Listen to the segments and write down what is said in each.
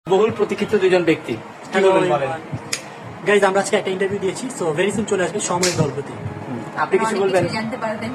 বহুল প্রতীক্ষিত দুজন ব্যক্তি কি বলবেন বলেন? গাইজ আমরা আজকে একটা ইন্টারভিউ দিয়েছি, সো ভেরি সুন চলে আসবে সময়ের দলপতি। আপনি কিছু বলবেন? জানতে পারবেন।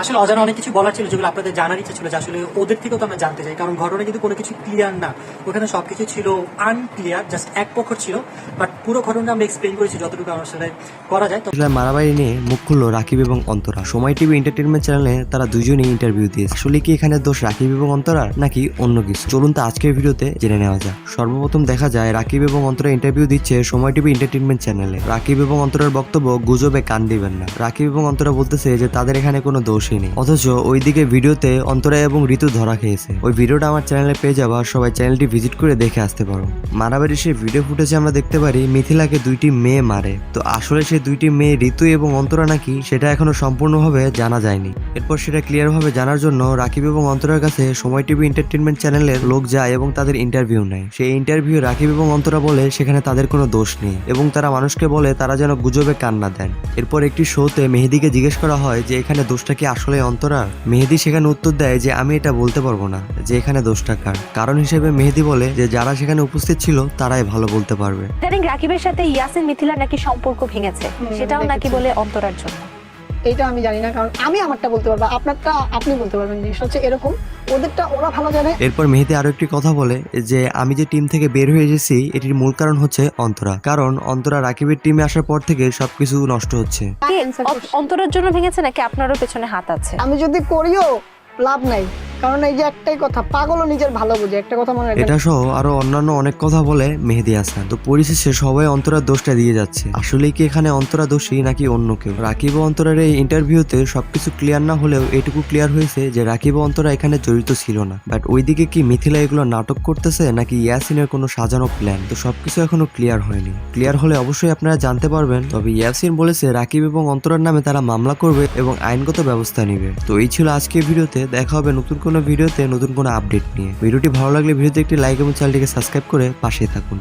আসলে অজানা অনেক কিছু বলার ছিল যেগুলো আপনাদের জানার ইচ্ছা ছিল, যে আসলে ওদের থেকেও তো আমরা জানতে চাই, কারণ ঘটনা কিন্তু কোনো কিছু ক্লিয়ার না, ওখানে সবকিছু ছিল আনক্লিয়ার, জাস্ট এক পক্ষ ছিল। বাট পুরো ঘটনা আমরা এক্সপ্লেন করেছি যতটুকু আমার সাথে করা যায়। তো মারামারি নিয়ে মুখ খুললো রাকিব এবং অন্তরা। সময় টিভি এন্টারটেনমেন্ট চ্যানেলে তারা দুজনেই ইন্টারভিউ দিয়েছে। আসলে কি এখানে দোষ রাকিব এবং অন্তরার নাকি অন্য কিছু? চলুন তো আজকের ভিডিওতে জেনে নেওয়া যাক। সর্বপ্রথম দেখা যায় রাকিব এবং অন্তরা ইন্টারভিউ দিচ্ছে সময় টিভি এন্টারটেনমেন্ট চ্যানেলে। রাকিব এবং অন্তরার বক্তব্য, গুজবে কান দিবেন না। রাকিব এবং অন্তরা বলতেছে যে তাদের এখানে কোনো দোষই নেই, অথচ ওইদিকে ভিডিওতে অন্তরা এবং ঋতু ধরা খেয়েছে। ওই ভিডিওটা আমার চ্যানেলে পেয়ে যাওয়া, সবাই চ্যানেলটি ভিজিট করে দেখে আসতে পারো। মারামারি সেই ভিডিও ফুটেজে আমরা দেখতে পারি মিথিলাকে দুইটি মেয়ে মারে। তো আসলে সেই দুইটি মেয়ে ঋতু এবং অন্তরা নাকি, সেটা এখনো সম্পূর্ণভাবে জানা যায়নি। এরপর সেটা ক্লিয়ার ভাবে জানার জন্য রাকিব এবং অন্তরার কাছে সময় টিভি এন্টারটেনমেন্ট চ্যানেলের লোক যায় এবং তাদের ইন্টারভিউ নেয়। সেই ইন্টারভিউ রাকিব এবং অন্তরা বলে সেখানে তাদের কোনো দোষ নেই এবং তারা মানুষকে বলে তারা যেন গুজবে কান না দেন। এরপর একটি শোতে মেহেদিকে জিজ্ঞেস করা হয় যে এখানে দোষটা কি আসলে অন্তরার। মেহেদি সেখানে উত্তর দেয় যে আমি এটা বলতে পারবো না যে এখানে দোষটা কার। কারণ হিসেবে মেহেদি বলে যে যারা সেখানে উপস্থিত ছিল তারাই ভালো বলতে পারবে। জানেন রাকিবের সাথে ইয়াসিন মিথিলার নাকি সম্পর্ক ভেঙেছে, সেটাও নাকি বলে অন্তরার জন্য। এইটা আমি জানি না, কারণ আমি আমারটা বলতে পারবো, আপনারটা আপনি বলতে পারবেন। জিনিসটা হচ্ছে এরকম, ওদেরটা ওরা ভালো জানে। এরপর মেহেদি আরো একটি কথা বলে যে আমি যে টিম থেকে বের হয়ে এসেছি এটির মূল কারণ হচ্ছে অন্তরা, কারণ অন্তরা রাকিবের টিমে আসার পর থেকে সবকিছু নষ্ট হচ্ছে। অন্তরার জন্য ভেঙেছে নাকি আপনারও পেছনে হাত আছে? আমি যদি করিও লাভ নাই, কারণ এই যে একটাই কথা, পাগলও নিজের ভালো বুঝে, একটা কথা মনে রাখবেন। এটা সহ আরো অন্যান্য অনেক কথা বলে মেহেদি হাসান। তো পরিশেষে সবাই অন্তরার দোষটা দিয়ে যাচ্ছে। আসলে কি এখানে অন্তরা দোষী নাকি অন্য কেউ? রাকিব ও অন্তরার এই ইন্টারভিউতে সবকিছু ক্লিয়ার না হলেও এটুকু ক্লিয়ার হয়েছে যে রাকিব ও অন্তরা এখানে জড়িত ছিল না। বাট ওইদিকে কি মিথিলা এগুলো নাটক করতেছে নাকি ইয়াসিনের কোনো সাজানো প্ল্যান? তো সবকিছু এখনো ক্লিয়ার হয়নি। ক্লিয়ার হলে অবশ্যই আপনারা জানতে পারবেন। তবে ইয়াসিন বলেছে রাকিব এবং অন্তরার নামে তারা মামলা করবে এবং আইনগত ব্যবস্থা নিবে। তো এই ছিল আজকের ভিডিওতে। দেখা হবে নতুন কোনো ভিডিওতে নতুন কোনো আপডেট নিয়ে। ভিডিওটি ভালো লাগলে ভিডিওতে একটি লাইক এবং চ্যানেলটিকে সাবস্ক্রাইব করে পাশে থাকুন।